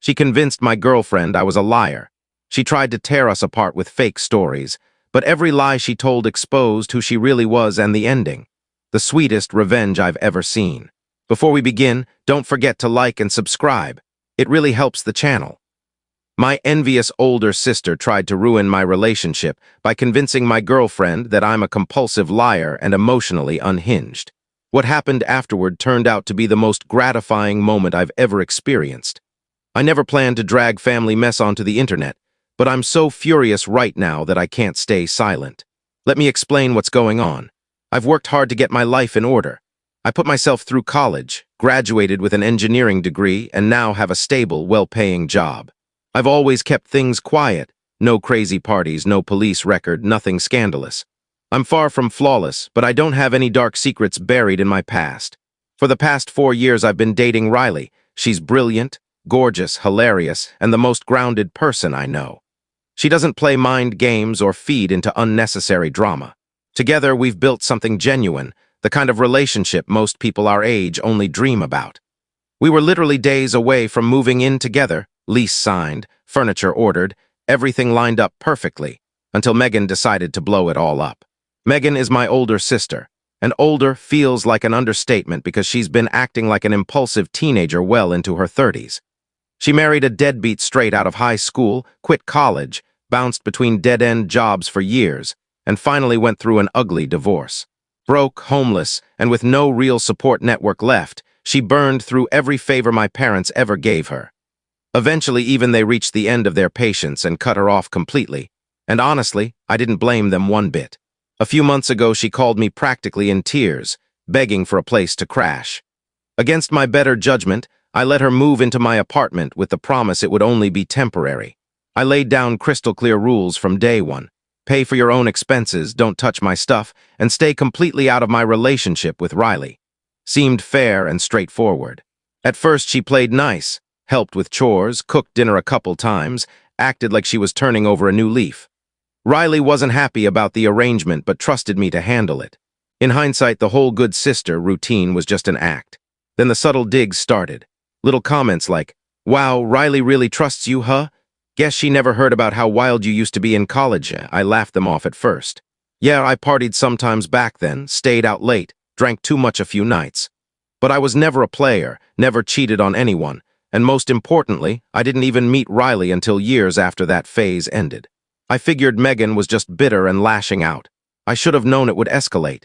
She convinced my girlfriend I was a liar. She tried to tear us apart with fake stories, but every lie she told exposed who she really was and the ending. The sweetest revenge I've ever seen. Before we begin, don't forget to like and subscribe. It really helps the channel. My envious older sister tried to ruin my relationship by convincing my girlfriend that I'm a compulsive liar and emotionally unhinged. What happened afterward turned out to be the most gratifying moment I've ever experienced. I never planned to drag family mess onto the internet, but I'm so furious right now that I can't stay silent. Let me explain what's going on. I've worked hard to get my life in order. I put myself through college, graduated with an engineering degree, and now have a stable, well-paying job. I've always kept things quiet. No crazy parties, no police record, nothing scandalous. I'm far from flawless, but I don't have any dark secrets buried in my past. For the past 4 years I've been dating Riley. She's brilliant, gorgeous, hilarious, and the most grounded person I know. She doesn't play mind games or feed into unnecessary drama. Together we've built something genuine, the kind of relationship most people our age only dream about. We were literally days away from moving in together, lease signed, furniture ordered, everything lined up perfectly, until Megan decided to blow it all up. Megan is my older sister, and older feels like an understatement because she's been acting like an impulsive teenager well into her 30s. She married a deadbeat straight out of high school, quit college, bounced between dead-end jobs for years, and finally went through an ugly divorce. Broke, homeless, and with no real support network left, she burned through every favor my parents ever gave her. Eventually, even they reached the end of their patience and cut her off completely. And honestly, I didn't blame them one bit. A few months ago, she called me practically in tears, begging for a place to crash. Against my better judgment, I let her move into my apartment with the promise it would only be temporary. I laid down crystal-clear rules from day one. Pay for your own expenses, don't touch my stuff, and stay completely out of my relationship with Riley. Seemed fair and straightforward. At first, she played nice, helped with chores, cooked dinner a couple times, acted like she was turning over a new leaf. Riley wasn't happy about the arrangement but trusted me to handle it. In hindsight, the whole good sister routine was just an act. Then the subtle digs started. Little comments like, "Wow, Riley really trusts you, huh? Guess she never heard about how wild you used to be in college." I laughed them off at first. Yeah, I partied sometimes back then, stayed out late, drank too much a few nights. But I was never a player, never cheated on anyone, and most importantly, I didn't even meet Riley until years after that phase ended. I figured Megan was just bitter and lashing out. I should have known it would escalate.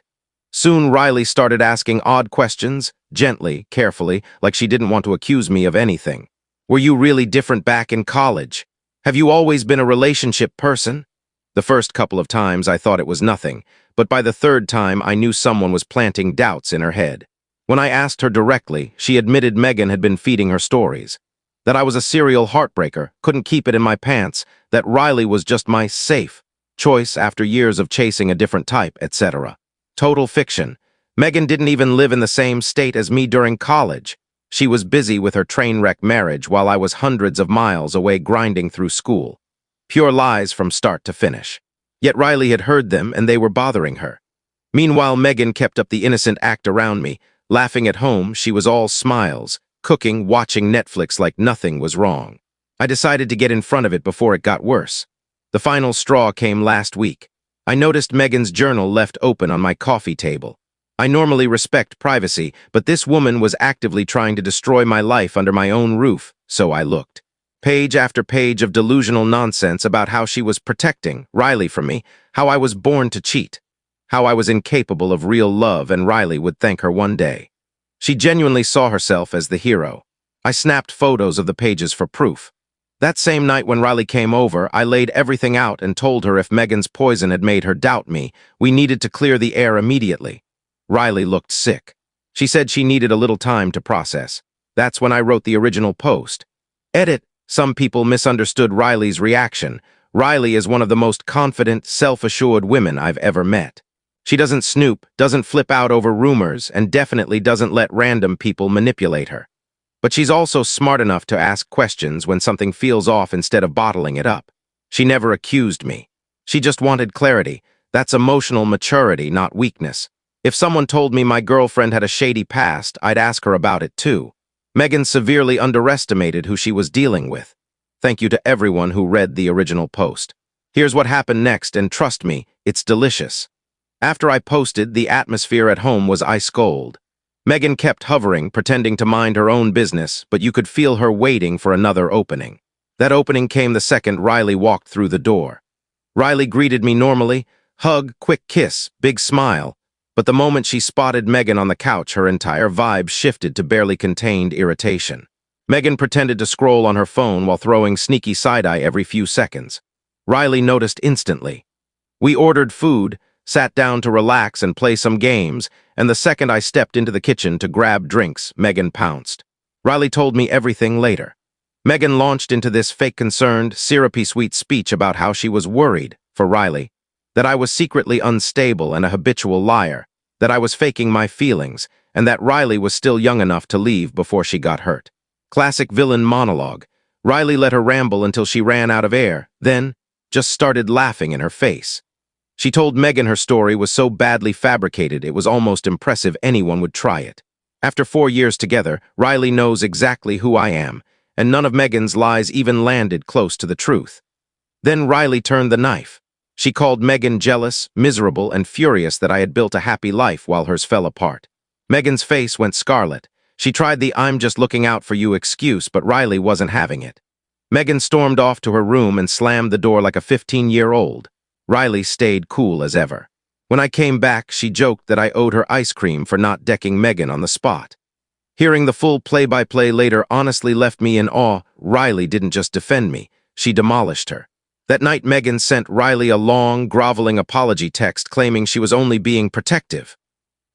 Soon Riley started asking odd questions, gently, carefully, like she didn't want to accuse me of anything. "Were you really different back in college? Have you always been a relationship person?" The first couple of times I thought it was nothing, but by the third time I knew someone was planting doubts in her head. When I asked her directly, she admitted Megan had been feeding her stories. That I was a serial heartbreaker, couldn't keep it in my pants, that Riley was just my safe choice after years of chasing a different type, etc. Total fiction. Megan didn't even live in the same state as me during college. She was busy with her train wreck marriage while I was hundreds of miles away grinding through school. Pure lies from start to finish. Yet Riley had heard them and they were bothering her. Meanwhile, Megan kept up the innocent act around me. Laughing at home, she was all smiles, cooking, watching Netflix like nothing was wrong. I decided to get in front of it before it got worse. The final straw came last week. I noticed Megan's journal left open on my coffee table. I normally respect privacy, but this woman was actively trying to destroy my life under my own roof, so I looked. Page after page of delusional nonsense about how she was protecting Riley from me, how I was born to cheat, how I was incapable of real love and Riley would thank her one day. She genuinely saw herself as the hero. I snapped photos of the pages for proof. That same night when Riley came over, I laid everything out and told her if Megan's poison had made her doubt me, we needed to clear the air immediately. Riley looked sick. She said she needed a little time to process. That's when I wrote the original post. Edit. Some people misunderstood Riley's reaction. Riley is one of the most confident, self-assured women I've ever met. She doesn't snoop, doesn't flip out over rumors, and definitely doesn't let random people manipulate her. But she's also smart enough to ask questions when something feels off instead of bottling it up. She never accused me. She just wanted clarity. That's emotional maturity, not weakness. If someone told me my girlfriend had a shady past, I'd ask her about it too. Megan severely underestimated who she was dealing with. Thank you to everyone who read the original post. Here's what happened next, and trust me, it's delicious. After I posted, the atmosphere at home was ice cold. Megan kept hovering, pretending to mind her own business, but you could feel her waiting for another opening. That opening came the second Riley walked through the door. Riley greeted me normally, hug, quick kiss, big smile. But the moment she spotted Megan on the couch, her entire vibe shifted to barely contained irritation. Megan pretended to scroll on her phone while throwing sneaky side-eye every few seconds. Riley noticed instantly. We ordered food, sat down to relax and play some games, and the second I stepped into the kitchen to grab drinks, Megan pounced. Riley told me everything later. Megan launched into this fake-concerned, syrupy-sweet speech about how she was worried, for Riley, that I was secretly unstable and a habitual liar, that I was faking my feelings, and that Riley was still young enough to leave before she got hurt. Classic villain monologue. Riley let her ramble until she ran out of air, then just started laughing in her face. She told Megan her story was so badly fabricated it was almost impressive anyone would try it. After 4 years together, Riley knows exactly who I am, and none of Megan's lies even landed close to the truth. Then Riley turned the knife. She called Megan jealous, miserable, and furious that I had built a happy life while hers fell apart. Megan's face went scarlet. She tried the "I'm just looking out for you" excuse, but Riley wasn't having it. Megan stormed off to her room and slammed the door like a 15-year-old. Riley stayed cool as ever. When I came back, she joked that I owed her ice cream for not decking Megan on the spot. Hearing the full play-by-play later honestly left me in awe. Riley didn't just defend me, she demolished her. That night, Megan sent Riley a long, groveling apology text claiming she was only being protective.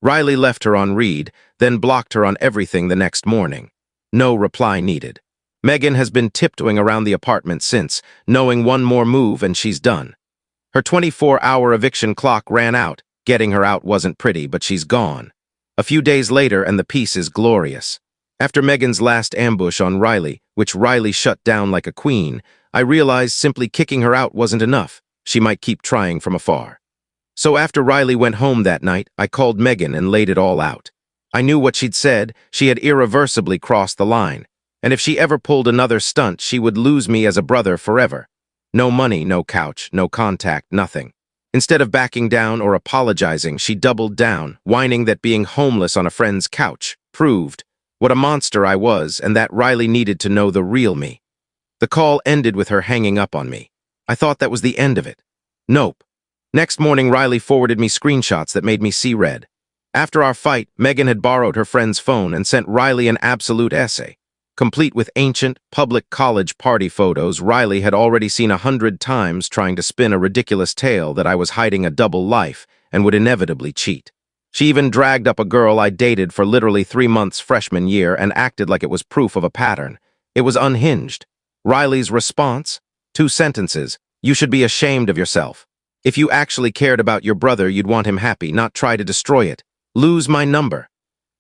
Riley left her on read, then blocked her on everything the next morning. No reply needed. Megan has been tiptoeing around the apartment since, knowing one more move and she's done. Her 24-hour eviction clock ran out. Getting her out wasn't pretty, but she's gone. A few days later, and the peace is glorious. After Megan's last ambush on Riley, which Riley shut down like a queen, I realized simply kicking her out wasn't enough. She might keep trying from afar. So after Riley went home that night, I called Megan and laid it all out. I knew what she'd said. She had irreversibly crossed the line. And if she ever pulled another stunt, she would lose me as a brother forever. No money, no couch, no contact, nothing. Instead of backing down or apologizing, she doubled down, whining that being homeless on a friend's couch proved what a monster I was and that Riley needed to know the real me. The call ended with her hanging up on me. I thought that was the end of it. Nope. Next morning, Riley forwarded me screenshots that made me see red. After our fight, Megan had borrowed her friend's phone and sent Riley an absolute essay. Complete with ancient, public college party photos Riley had already seen 100 times, trying to spin a ridiculous tale that I was hiding a double life and would inevitably cheat. She even dragged up a girl I dated for literally 3 months freshman year and acted like it was proof of a pattern. It was unhinged. Riley's response? 2 sentences. You should be ashamed of yourself. If you actually cared about your brother, you'd want him happy, not try to destroy it. Lose my number.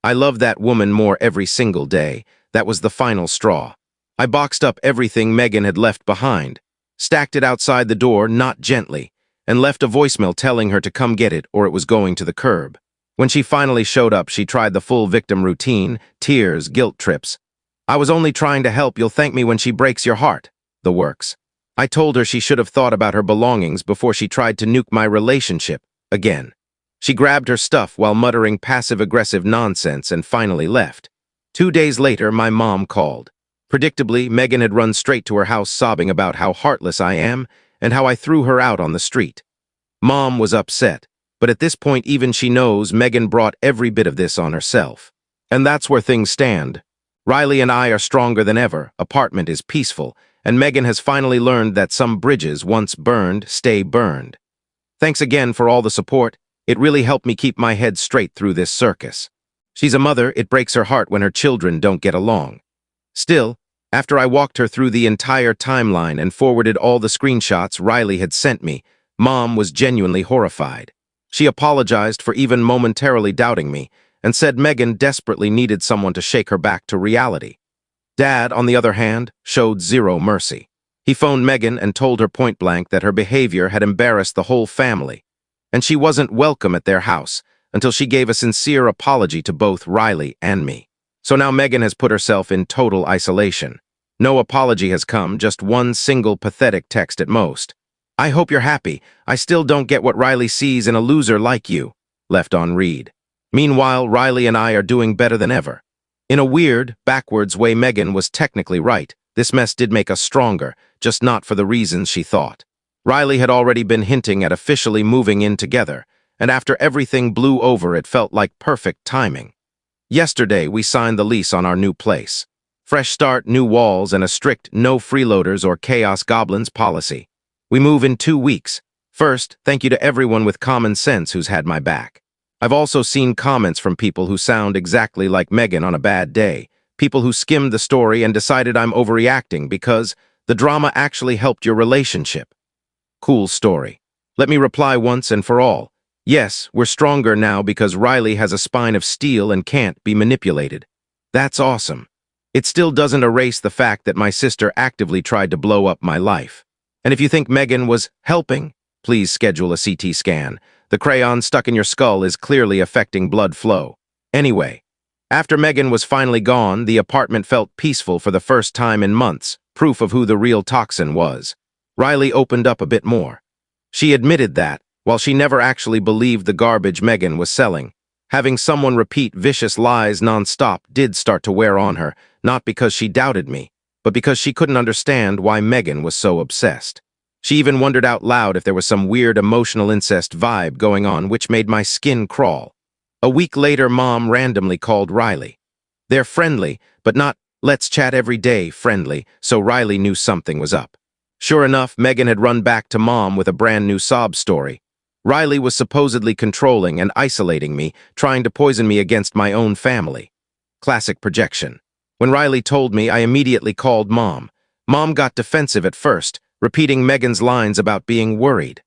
I love that woman more every single day. That was the final straw. I boxed up everything Megan had left behind, stacked it outside the door, not gently, and left a voicemail telling her to come get it or it was going to the curb. When she finally showed up, she tried the full victim routine, tears, guilt trips. I was only trying to help, you'll thank me when she breaks your heart. The works. I told her she should have thought about her belongings before she tried to nuke my relationship again. She grabbed her stuff while muttering passive-aggressive nonsense and finally left. 2 days later, my mom called. Predictably, Megan had run straight to her house sobbing about how heartless I am and how I threw her out on the street. Mom was upset, but at this point even she knows Megan brought every bit of this on herself. And that's where things stand. Riley and I are stronger than ever, apartment is peaceful, and Megan has finally learned that some bridges once burned stay burned. Thanks again for all the support. It really helped me keep my head straight through this circus. She's a mother, it breaks her heart when her children don't get along. Still, after I walked her through the entire timeline and forwarded all the screenshots Riley had sent me, Mom was genuinely horrified. She apologized for even momentarily doubting me and said Megan desperately needed someone to shake her back to reality. Dad, on the other hand, showed zero mercy. He phoned Megan and told her point-blank that her behavior had embarrassed the whole family, and she wasn't welcome at their house until she gave a sincere apology to both Riley and me. So now Megan has put herself in total isolation. No apology has come, just one single pathetic text at most. I hope you're happy. I still don't get what Riley sees in a loser like you. Left on read. Meanwhile, Riley and I are doing better than ever. In a weird, backwards way, Megan was technically right. This mess did make us stronger, just not for the reasons she thought. Riley had already been hinting at officially moving in together, and after everything blew over, it felt like perfect timing. Yesterday, we signed the lease on our new place. Fresh start, new walls, and a strict no freeloaders or chaos goblins policy. We move in 2 weeks. First, thank you to everyone with common sense who's had my back. I've also seen comments from people who sound exactly like Megan on a bad day, people who skimmed the story and decided I'm overreacting because the drama actually helped your relationship. Cool story. Let me reply once and for all. Yes, we're stronger now because Riley has a spine of steel and can't be manipulated. That's awesome. It still doesn't erase the fact that my sister actively tried to blow up my life. And if you think Megan was helping, please schedule a CT scan. The crayon stuck in your skull is clearly affecting blood flow. Anyway, after Megan was finally gone, the apartment felt peaceful for the first time in months, proof of who the real toxin was. Riley opened up a bit more. She admitted that, while she never actually believed the garbage Megan was selling, having someone repeat vicious lies nonstop did start to wear on her, not because she doubted me, but because she couldn't understand why Megan was so obsessed. She even wondered out loud if there was some weird emotional incest vibe going on, which made my skin crawl. A week later, Mom randomly called Riley. They're friendly, but not let's chat every day friendly, so Riley knew something was up. Sure enough, Megan had run back to Mom with a brand new sob story. Riley was supposedly controlling and isolating me, trying to poison me against my own family. Classic projection. When Riley told me, I immediately called Mom. Mom got defensive at first, repeating Megan's lines about being worried.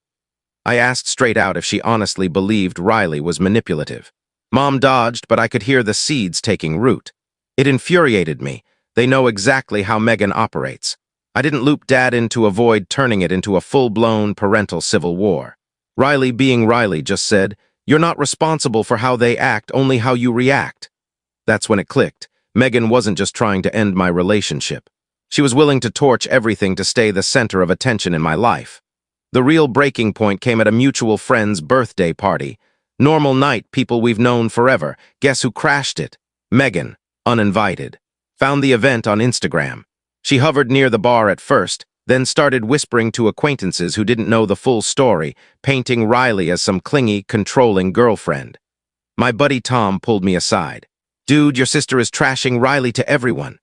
I asked straight out if she honestly believed Riley was manipulative. Mom dodged, but I could hear the seeds taking root. It infuriated me. They know exactly how Megan operates. I didn't loop Dad in to avoid turning it into a full-blown parental civil war. Riley, being Riley, just said, "You're not responsible for how they act, only how you react." That's when it clicked. Megan wasn't just trying to end my relationship. She was willing to torch everything to stay the center of attention in my life. The real breaking point came at a mutual friend's birthday party. Normal night, people we've known forever. Guess who crashed it? Megan, uninvited. Found the event on Instagram. She hovered near the bar at first, then started whispering to acquaintances who didn't know the full story, painting Riley as some clingy, controlling girlfriend. My buddy Tom pulled me aside. "Dude, your sister is trashing Riley to everyone."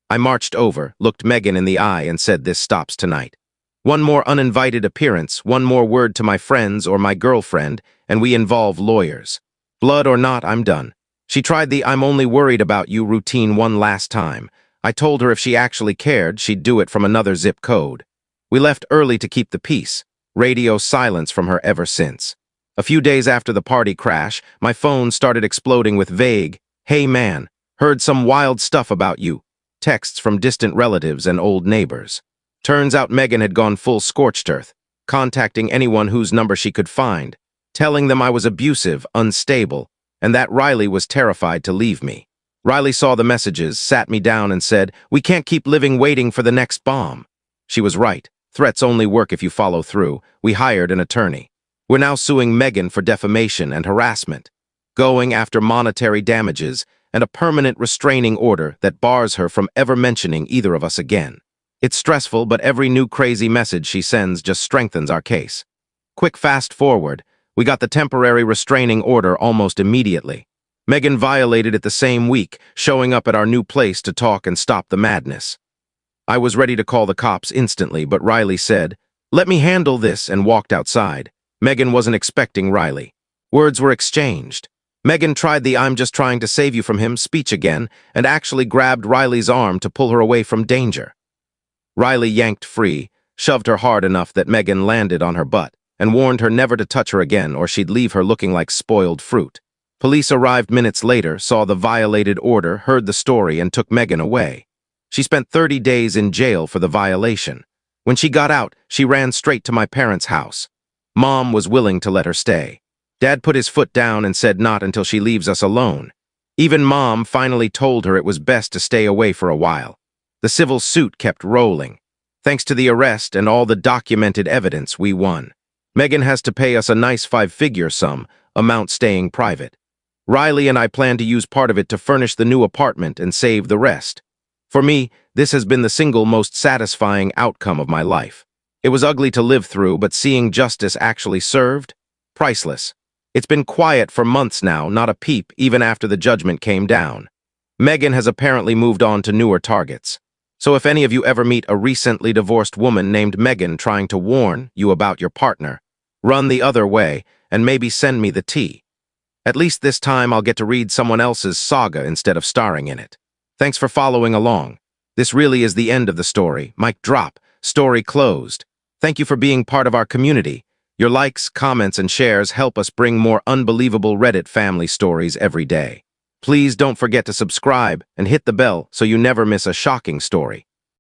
I marched over, looked Megan in the eye, and said, "This stops tonight. One more uninvited appearance, one more word to my friends or my girlfriend, and we involve lawyers. Blood or not, I'm done." She tried the "I'm only worried about you" routine one last time. I told her if she actually cared, she'd do it from another zip code. We left early to keep the peace. Radio silence from her ever since. A few days after the party crash, my phone started exploding with vague, "Hey man, heard some wild stuff about you." Texts from distant relatives and old neighbors. Turns out Megan had gone full scorched earth, contacting anyone whose number she could find, telling them I was abusive, unstable, and that Riley was terrified to leave me. Riley saw the messages, sat me down, and said, "We can't keep living waiting for the next bomb." She was right. Threats only work if you follow through. We hired an attorney. We're now suing Megan for defamation and harassment, going after monetary damages and a permanent restraining order that bars her from ever mentioning either of us again. It's stressful, but every new crazy message she sends just strengthens our case. Quick fast forward, we got the temporary restraining order almost immediately. Megan violated it the same week, showing up at our new place to talk and stop the madness. I was ready to call the cops instantly, but Riley said, "Let me handle this," and walked outside. Megan wasn't expecting Riley. Words were exchanged. Megan tried the "I'm just trying to save you from him" speech again and actually grabbed Riley's arm to pull her away from danger. Riley yanked free, shoved her hard enough that Megan landed on her butt, and warned her never to touch her again or she'd leave her looking like spoiled fruit. Police arrived minutes later, saw the violated order, heard the story, and took Megan away. She spent 30 days in jail for the violation. When she got out, she ran straight to my parents' house. Mom was willing to let her stay. Dad put his foot down and said not until she leaves us alone. Even Mom finally told her it was best to stay away for a while. The civil suit kept rolling. Thanks to the arrest and all the documented evidence, we won. Megan has to pay us a nice five-figure sum, amount staying private. Riley and I plan to use part of it to furnish the new apartment and save the rest. For me, this has been the single most satisfying outcome of my life. It was ugly to live through, but seeing justice actually served? Priceless. It's been quiet for months now, not a peep, even after the judgment came down. Megan has apparently moved on to newer targets. So if any of you ever meet a recently divorced woman named Megan trying to warn you about your partner, run the other way and maybe send me the tea. At least this time I'll get to read someone else's saga instead of starring in it. Thanks for following along. This really is the end of the story. Mic drop. Story closed. Thank you for being part of our community. Your likes, comments, and shares help us bring more unbelievable Reddit family stories every day. Please don't forget to subscribe and hit the bell so you never miss a shocking story.